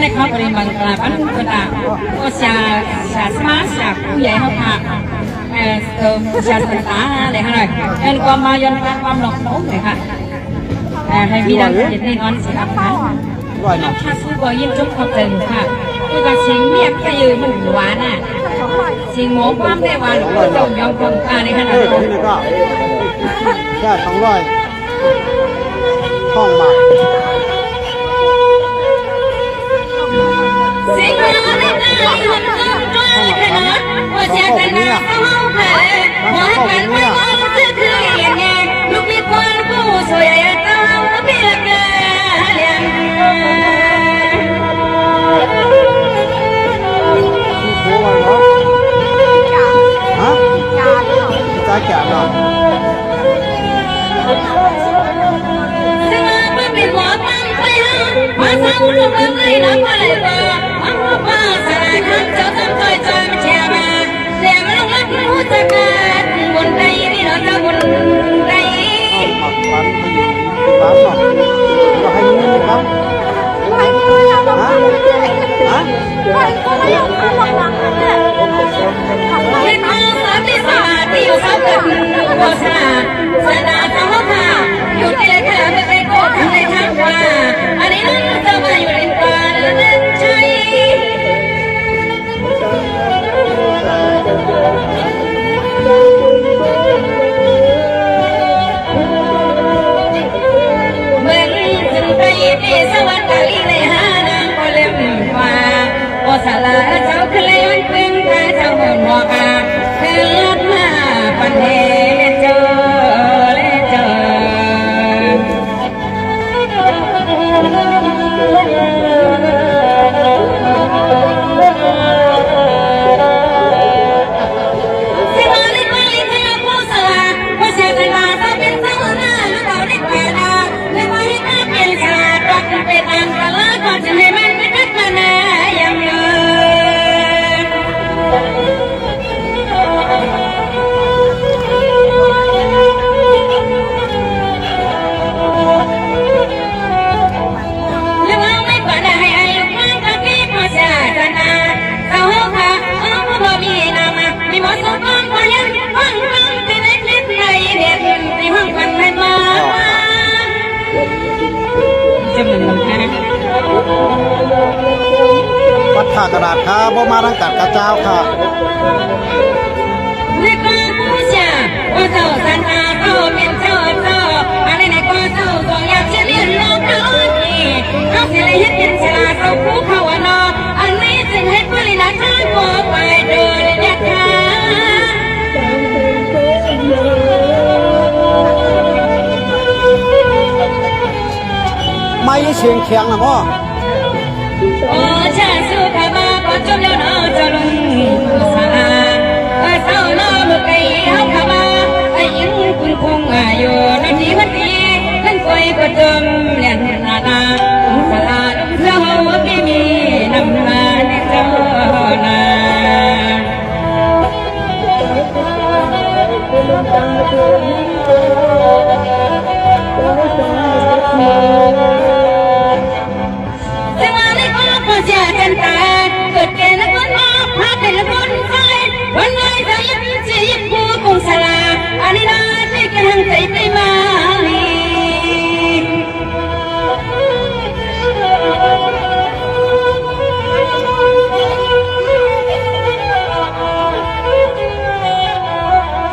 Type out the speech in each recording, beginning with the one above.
ได้เข้าไปมันกลายเป็นคนต่างก็ชาสมาร์ทจากผู้ใหญ่เขาค่ะชาสตาอะไรเขาหน่อยยันความมายนความหลอกลวงเลยค่ะให้พี่ดังเห็นในน้อนสิครับค่ะน้องชาซูบอยินจุ๊บขอบใจค่ะคือการชิงเมียก็ยืมมันหวานอ่ะชิงหมูความได้หวานก็จมยอมคงคาในขณะนี้ก็แค่200ห้องบาทสิ่งที่เราได้ได้คนก็กล้าขนาดว่าเสียแต่หน้าเขาแพ้หัวกันไม่ว่าจะคืออย่างไงลูกมีความผู้สวยเต้าเพียงเดียวโอ้ยเนาะฮะจ่ายแก่เนาะซึ่งมันเป็นหัวตั้งไปฮะว่าสาวลูกเอ้ยนับอะไรบ้างว่าสลายคำเจ้าทำใจใจมันเชื่อมาเสียงลูกรักรู้จักกันบนใดนี่เราจะบนใดบ้านเนาะก็ให้เงินครับฮะเป็นอาสาที่สาที่อยู่สักคนโฆษณาสนาทางค่ะอยู่ที่เลยค่ะไม่เป็นโกรธทางในทางว่าอันนี้นั่นจะมาอยู่ในป่าเล่นใจเมื่อถึงไปที่สวรรค์ลีในหานางก็เล่มว่าโอสาลาเจ้าคือเลยมันเป็นทางเจ้าหัวกาคือเลือดมาปันเฮเจอวัดท่ากระดาษค่ะบ่มาทางกัดกระเจ้าค่ะในกองผู้ชาว่าเจ้าสันอาเขาเป็นเจ้าอะไรในกองเจ้าก็อยากจะเรียนรู้น้อยเขาเสียเลยยึดเป็นชาเขาผู้เขาว่านออันนี้จึงให้ผลิตชาติก็ไปโดยยักษ์ไม่เสียงแข็งนะพ่อโอ้ชาสุขมาปจมแล้วน้องจะลงสาเศร้าน้องไก่เขาขมาไอ้ยังคุณคงอยู่ในที่วันนี้ท่านคอยประจมเรียนนาตาสลาลงเท้าไม่มีน้ำมาในเจ้านาเสียกันตาเกิดแก่ละคนมาพาแต่ละคนไปวันไหนจะยังจะยังผู้คงสลาอันนี้นะที่กำลังใจไปมา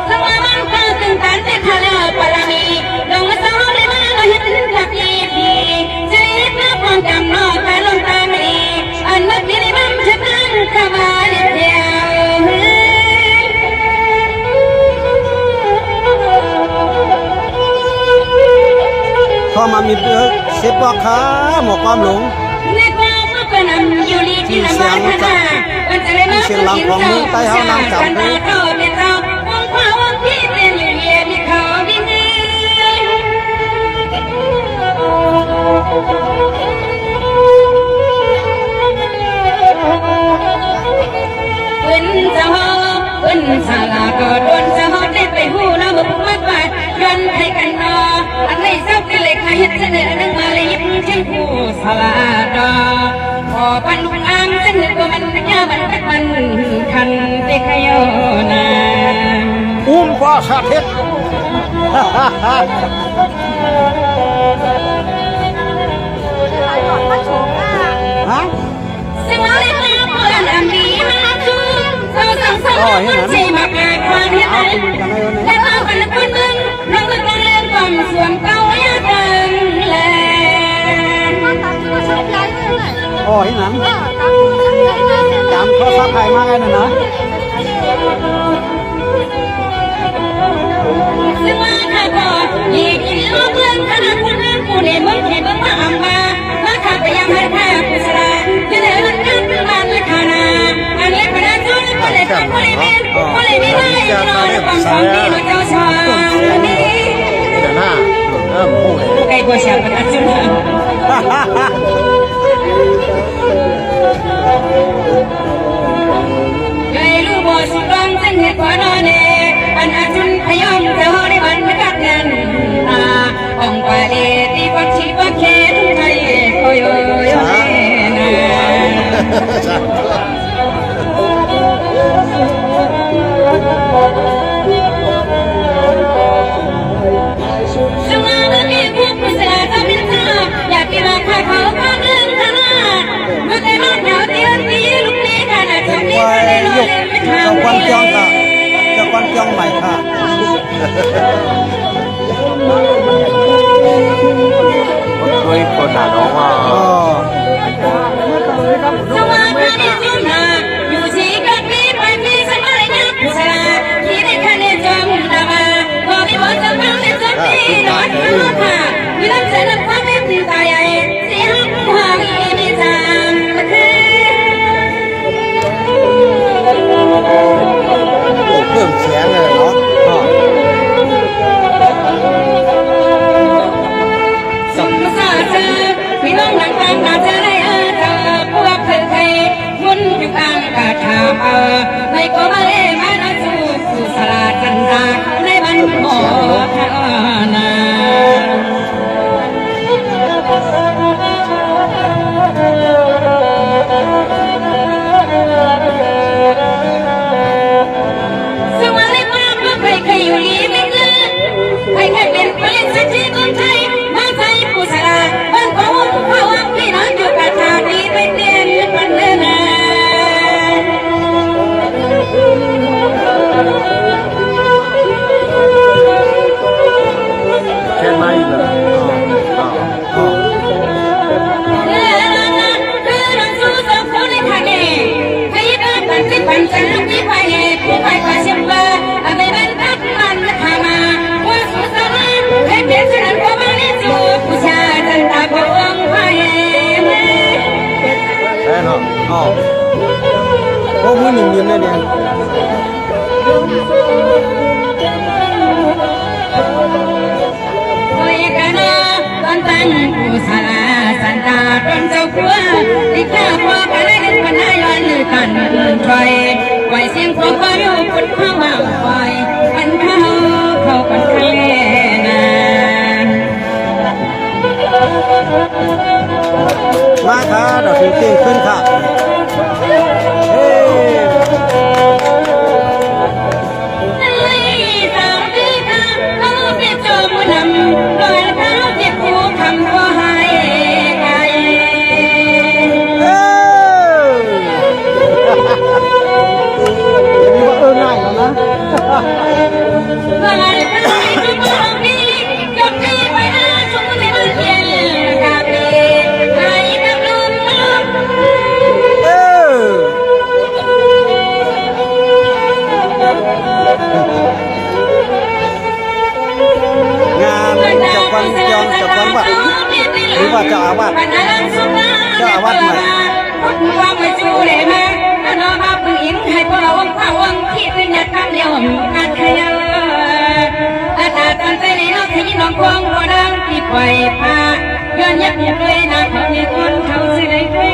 สมามันก็ตึงตันแต่ทะเลปลามีลงมาสาวเลยมาเราเห็นทักยีพีใจนับความจำนอตาลงตาไม่อันนักที่ในบ้านจะตั้งขบวนเดียวพอมามีเสียบบอกค่ะหมกความหลงในความว่าเป็นอันอยู่ดีที่ลำบากขนาดมันจะได้มาเป็นกินเจ้าเสียงกันตาโตเป็นเจ้ามองขวาวันที่เป็นอยู่เยี่ยมีเขาดีเนื้เป็นเจ้าเป็นสาลาก็โดนเจ้าได้ไปหูน้ำบุกมาบาดย้อนให้กันนออันไหนเจ้าเป็นเล็กให้เสนอหนึ่งมาเลยยิ้มเช่นผู้สาลาดอพอไป ว่าสาธิต ฮะ สิ่งอะไรมาเพื่อนอันนี้มาจูเราสั่งสอนคนที่มาแก่ความเห็นและมาเป็นคนหนึ่งเราก็ต้องเล่นความส่วนเก่าอย่าเดินแล อ๋อที่นั้นจำเขาซักไทยมากเลยนะ ซึ่งว่าข้าก็ยีกินล้อเพื่อนขนาดคนนั้นผู้ในเมืองที่เมืองมาอัมมาข้าไปยังให้ข้าผู้สละจะได้มันกันเป็นมันและขานาอันเล็กขนาดนู้นก็เลยคนคนเลยเป็นคนเลยไม่ได้นอนความสองดีเราเจ้าชายนี่ แต่หน้าพูดเลย ไก่บัวเฉียบกันจุนไก่ลูกบัวสุดร้องเส้นเหตุว่านอนเนอันอาจุนพยองเจ้าได้บันไม่กัดเงินองค์ปาเลตีปักชีปักเคทุไทยโคโยโยเนซึ่งว่าเมื่อมีพวกผู้สลาดมินทาอยากกินราคาเขาข้างเรื่องขนาดเมื่อได้นอนหนาวเตี้ยตีลูกนี้ขนาดจะมีใครได้นอนเลยไม่ทำ เจ้าควันเจียงค่ะเจ้าควันเจียงใหม่ค่ะ ด้วยคนหนาน้องว่า สวัสดีจุนนาอยู่ที่กับพี่ไปพี่สมัยนักสลาที่ได้คะแนนจงดามาพอมีบทจะฟังในจนที่นอนข้าค่ะมีลำใจนักความเป็นที่ตายใหญ่เสียงหางอีมีจางละคือ เพิ่มเสียงเลยเนาะ สมศาเธอพี่น้องหลังทางนาเธอได้เธอพวกเธอไทยมุ่นอยู่กลางกาถาในก็มาเล่มานาจูสู่สลาจันทราในวันหมอทานาซึ่งวันเล็กมากเมื่อใครเคยอยู่ลีไม่เลิกใครเคยเป็นผลิตสักทีเมืองไทยมาไทยผู้สลาบ้านของพ่อวังพี่น้องอยู่กาถาดีไปเต้นมันเดินนาแค่ไม่เลย ปัญจลูกที่ไปผู้ไปป่าเชียงเบอร์อะไรบ้านทักมันทามาว่าสุสานให้เปลี่ยนฉนันก็มาลิจูผู้ชายจันตาพวงไป แค่เนาะ อ๋อโอ้มือหนึ่งเดือนได้เดียว โอ้ยกันนะตอนตั้งผู้สาราสันตาตอนเจ้าครัวที่ข้าพอกันได้เดินปัญหาย้อนลือกันไฟไฟเสียงพอพารู้คนเข้ามาไฟปันเข้าปันทะเลนาน มาค่ะเดี๋ยวถึงขึ้นค่ะเฮ้ สามปีค่ะเขาไปโจมนำโดยเท้าเจ็บหัวคำว่าหายไกล ง่ายแล้วนะ เมื่อไรก็ไม่รู้ตรงนี้ยกนี้ไปนะชมในมันเย็นกาบีไอ้กับลุงงานจับวันยองจับวันวัดหรือว่าเจ้าอาวาสเจ้าอาวาสใหม่ความไม่ชูเลยมาน้องมาพึ่งอินให้พวกเราข้าวังที่เป็นยัดคำเดียวการขยันอาตาตอนใจในน้องขยินน้องควงก็ดังที่ปล่อยพาย้อนยับยับเลยนะเขาเนี่ยคนเขาสิได้ด้วย